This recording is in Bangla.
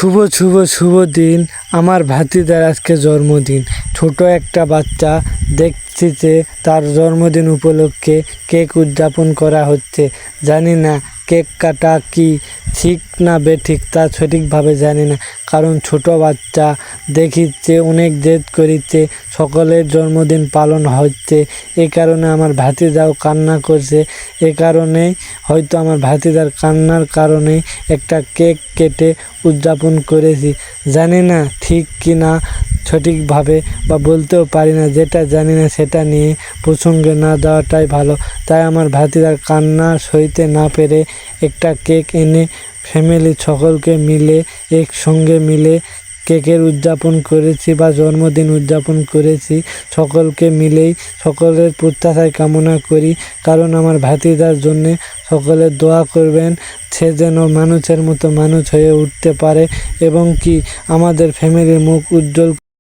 শুভ শুভ শুভ দিন। আমার ভাতিজার আজকে জন্মদিন। ছোট একটা বাচ্চা দেখছি যে তার জন্মদিন উপলক্ষে কেক উদযাপন করা হচ্ছে। জানি না কেক কাটা কি ঠিক না বেঠিক তা সঠিকভাবে জানি না, কারণ ছোট বাচ্চা দেখিচ্ছে অনেক জেদ করিচ্ছে, সকলের জন্মদিন পালন হচ্ছে। এ কারণে আমার ভাতিজাও কান্না করছে। এ কারণেই হয়তো আমার ভাতিজার কান্নার কারণে একটা কেক কেটে উদযাপন করেছি। জানি না ঠিক কি না সঠিকভাবে, বা বলতেও পারি না। যেটা জানি না সেটা নিয়ে প্রসঙ্গে না দেওয়াটাই ভালো। তাই আমার ভাতিজার কান্না সইতে না পেরে একটা কেক এনে ফ্যামিলি সকলকে মিলে একসঙ্গে মিলে কেকের উদযাপন করেছি বা জন্মদিন উদযাপন করেছি। সকলকে মিলেই সকলের প্রত্যাশায় কামনা করি, কারণ আমার ভাতিজার জন্যে সকলে দোয়া করবেন, সে যেন মানুষের মতো মানুষ হয়ে উঠতে পারে এবং কি আমাদের ফ্যামিলির মুখ উজ্জ্বল